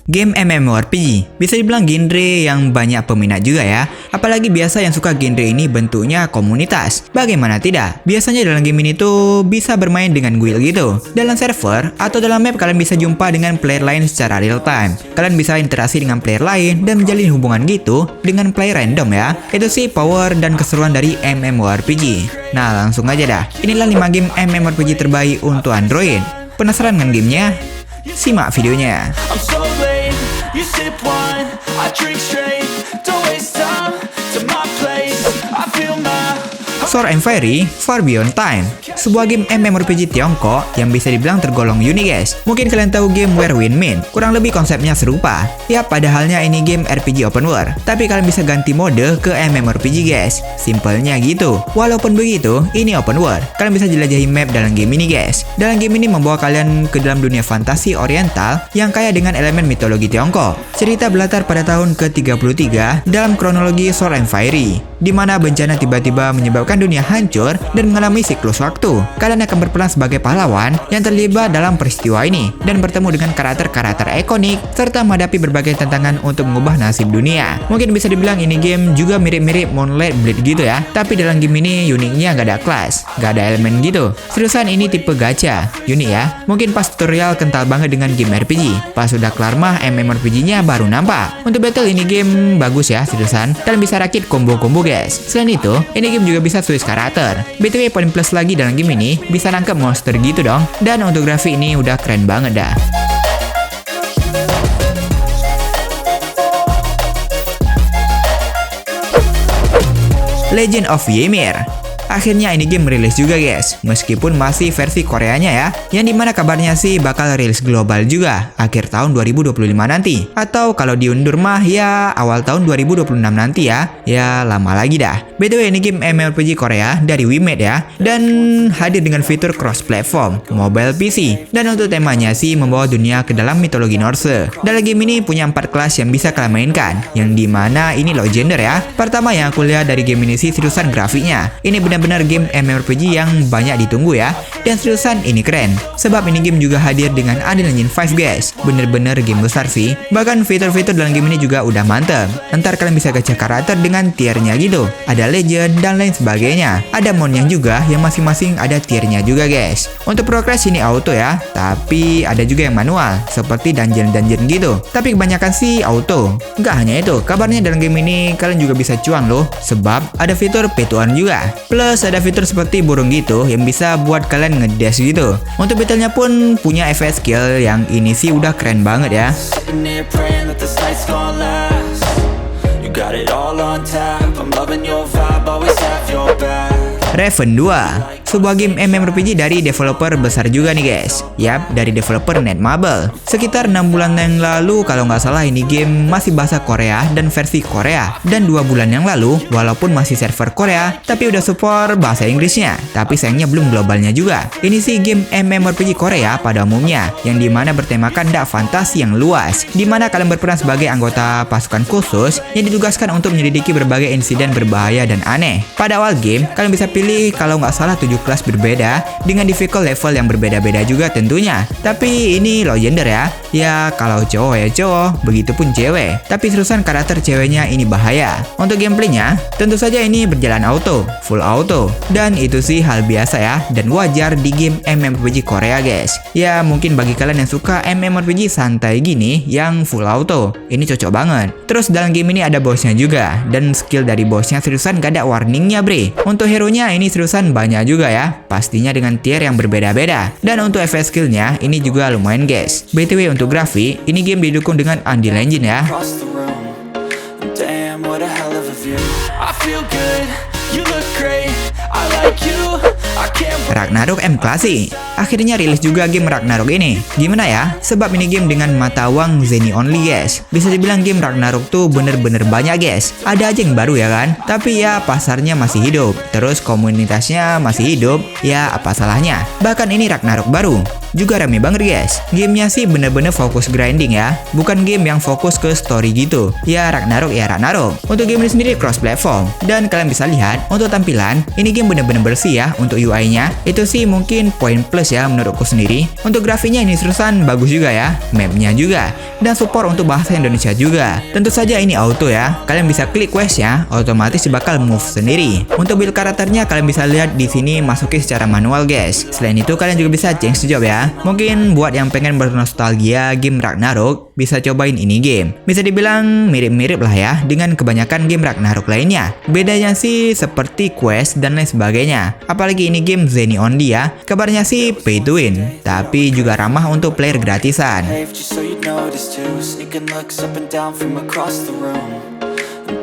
Game MMORPG bisa dibilang genre yang banyak peminat juga ya. Apalagi biasa yang suka genre ini bentuknya komunitas. Bagaimana tidak? Biasanya dalam game ini tuh bisa bermain dengan guild gitu. Dalam server atau dalam map kalian bisa jumpa dengan player lain secara real time. Kalian bisa interaksi dengan player lain dan menjalin hubungan gitu dengan player random ya. Itu sih power dan keseruan dari MMORPG. Nah langsung aja dah. Inilah 5 game MMORPG terbaik untuk Android. Penasaran dengan gamenya? Simak videonya. You sip wine, I drink straight. Don't waste time to my place. I feel my Sword and Fairy Far Beyond Time, sebuah game MMORPG Tiongkok yang bisa dibilang tergolong unik guys. Mungkin kalian tahu game Where Wind Meet, kurang lebih konsepnya serupa. Ya padahalnya ini game RPG open world, tapi kalian bisa ganti mode ke MMORPG guys. Simpelnya gitu. Walaupun begitu, ini open world. Kalian bisa jelajahi map dalam game ini guys. Dalam game ini membawa kalian ke dalam dunia fantasi oriental yang kaya dengan elemen mitologi Tiongkok. Cerita berlatar pada tahun ke-33 dalam kronologi Sword and Fairy, di mana bencana tiba-tiba menyebabkan dunia hancur dan mengalami siklus waktu. Kalian akan berperan sebagai pahlawan yang terlibat dalam peristiwa ini dan bertemu dengan karakter-karakter ikonik serta menghadapi berbagai tantangan untuk mengubah nasib dunia. Mungkin bisa dibilang ini game juga mirip-mirip Moonlight Blade gitu ya, tapi dalam game ini uniknya gak ada kelas, gak ada elemen gitu. Seriusan ini tipe gacha, unik ya. Mungkin pas tutorial kental banget dengan game RPG, pas udah kelar mah MMORPG-nya baru nampak. Untuk battle ini game bagus ya seriusan, kalian bisa rakit combo-combo guys. Selain itu, ini game juga bisa switch karakter. BTW poin plus lagi dalam game ini bisa nangkep monster gitu dong. Dan untuk grafik ini udah keren banget dah. Legend of Ymir. Akhirnya ini game rilis juga guys, meskipun masih versi Koreanya ya, yang dimana kabarnya sih bakal rilis global juga akhir tahun 2025 nanti, atau kalau diundur mah ya awal tahun 2026 nanti ya lama lagi dah. BTW ini game MMORPG Korea dari WeMade ya, dan hadir dengan fitur cross platform, mobile PC, dan untuk temanya sih membawa dunia ke dalam mitologi Norse. Dalam game ini punya 4 kelas yang bisa kalian mainkan, yang dimana ini legender ya. Pertama yang aku lihat dari game ini sih seriusan grafiknya, ini benar-benar game MMORPG yang banyak ditunggu ya, dan seriusan ini keren, sebab ini game juga hadir dengan Unreal Engine 5 guys. Bener-bener game besar sih, bahkan fitur-fitur dalam game ini juga udah mantep. Ntar kalian bisa gacha karakter dengan tiernya gitu, ada legend dan lain sebagainya. Ada modnya juga yang masing-masing ada tiernya juga guys. Untuk progress ini auto ya, tapi ada juga yang manual seperti dungeon-dungeon gitu, tapi kebanyakan sih auto. Nggak hanya itu, kabarnya dalam game ini kalian juga bisa cuan loh, sebab ada fitur pay to earn juga. Plus ada fitur seperti burung gitu yang bisa buat kalian ngedash gitu. Untuk battlenya pun punya efek skill yang ini sih udah keren banget ya. sitting here praying that this night's gonna last. You got it all on tap. I'm loving your vibe, always have your back. Raven 2, sebuah game MMORPG dari developer besar juga nih guys. Yap, dari developer Netmarble. Sekitar 6 bulan yang lalu kalau nggak salah ini game masih bahasa Korea dan versi Korea. Dan 2 bulan yang lalu, walaupun masih server Korea, tapi udah support bahasa Inggrisnya. Tapi sayangnya belum globalnya juga. Ini sih game MMORPG Korea pada umumnya, yang dimana bertemakan dark fantasi yang luas, dimana kalian berperan sebagai anggota pasukan khusus yang ditugaskan untuk menyelidiki berbagai insiden berbahaya dan aneh. Pada awal game, kalian bisa pilih kalau nggak salah 7 kelas berbeda dengan difficult level yang berbeda-beda juga tentunya. Tapi ini legender ya. Ya kalau cowok ya cowok, begitupun cewek. Tapi seriusan karakter ceweknya ini bahaya. Untuk gameplaynya, tentu saja ini berjalan auto, full auto. Dan itu sih hal biasa ya, dan wajar di game MMORPG Korea guys. Ya mungkin bagi kalian yang suka MMORPG santai gini yang full auto, ini cocok banget. Terus dalam game ini ada bossnya juga, dan skill dari bossnya seriusan gak ada warningnya bre. Untuk hero nya ini seriusan banyak juga ya, pastinya dengan tier yang berbeda-beda. Dan untuk efek skillnya ini juga lumayan guys. BTW untuk grafik, ini game didukung dengan Unreal Engine ya. Across the room. Damn, what a hell of a view. I feel good. You look great. I like you. I can't Ragnarok M Classic. Akhirnya rilis juga game Ragnarok ini. Gimana ya? Sebab ini game dengan mata uang Zenny only guys. Bisa dibilang game Ragnarok tuh bener-bener banyak guys. Ada aja yang baru ya kan? Tapi ya pasarnya masih hidup. Terus komunitasnya masih hidup. Ya apa salahnya? Bahkan ini Ragnarok baru. juga rame banget guys. Gamenya sih bener-bener fokus grinding ya, bukan game yang fokus ke story gitu. Ya Ragnarok ya Ragnarok. Untuk game ini sendiri cross platform, dan kalian bisa lihat untuk tampilan ini game bener-bener bersih ya. Untuk UI-nya itu sih mungkin poin plus ya menurutku sendiri. Untuk grafiknya ini seriusan bagus juga ya, mapnya juga, dan support untuk bahasa Indonesia juga. Tentu saja ini auto ya, kalian bisa klik quest ya, otomatis bakal move sendiri. Untuk build karakternya kalian bisa lihat di sini masukin secara manual guys. Selain itu kalian juga bisa change job ya. Mungkin buat yang pengen bernostalgia game Ragnarok bisa cobain ini game. Bisa dibilang mirip-mirip lah ya dengan kebanyakan game Ragnarok lainnya. Bedanya sih seperti quest dan lain sebagainya. Apalagi ini game Zenny only ya. Kabarnya sih pay to win, tapi juga ramah untuk player gratisan. Just so you notice too, sneaking looks up and down from across the room.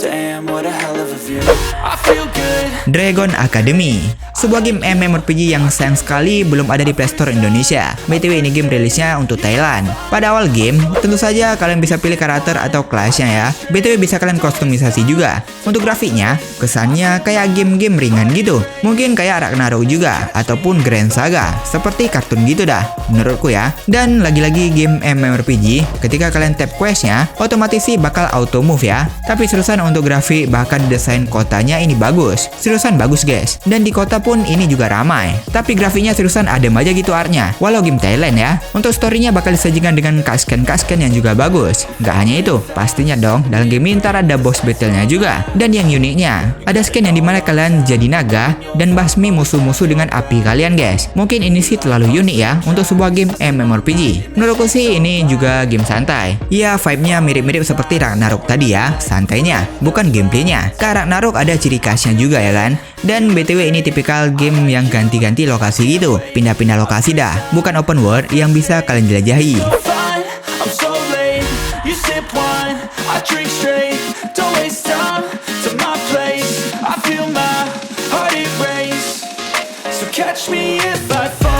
Damn, what a hell of a view. I feel good. Dragon Academy, sebuah game MMORPG yang sayang sekali belum ada di Play Store Indonesia. BTW ini game rilisnya untuk Thailand. Pada awal game, tentu saja kalian bisa pilih karakter atau kelasnya ya. BTW bisa kalian kustomisasi juga. Untuk grafiknya, kesannya kayak game-game ringan gitu. Mungkin kayak Ragnarok juga, ataupun Grand Saga. Seperti kartun gitu dah, menurutku ya. Dan lagi-lagi game MMORPG, ketika kalian tap questnya, otomatis sih bakal auto move ya. Tapi seriusan untuk grafik bahkan desain kotanya ini bagus. Seriusan bagus guys. Dan di kota pun ini juga ramai. Tapi grafiknya seriusan adem aja gitu artnya. Walau game Thailand ya. Untuk storynya bakal disajikan dengan cutscene yang juga bagus. Gak hanya itu, pastinya dong dalam game ini ntar ada boss battle-nya juga. Dan yang uniknya, ada skin yang dimana kalian jadi naga dan basmi musuh-musuh dengan api kalian guys. Mungkin ini sih terlalu unik ya untuk sebuah game MMORPG. Menurutku sih ini juga game santai. Ya vibe-nya mirip-mirip seperti Ragnarok tadi ya, santainya, bukan gameplaynya. Karena Ragnarok ada ciri khasnya juga ya kan. Dan BTW ini tipikal game yang ganti-ganti lokasi gitu, pindah-pindah lokasi dah, bukan open world yang bisa kalian jelajahi. I'm so late. You sip wine, I drink straight. Don't waste time to my place. I feel my heart erase. So catch me if I fall.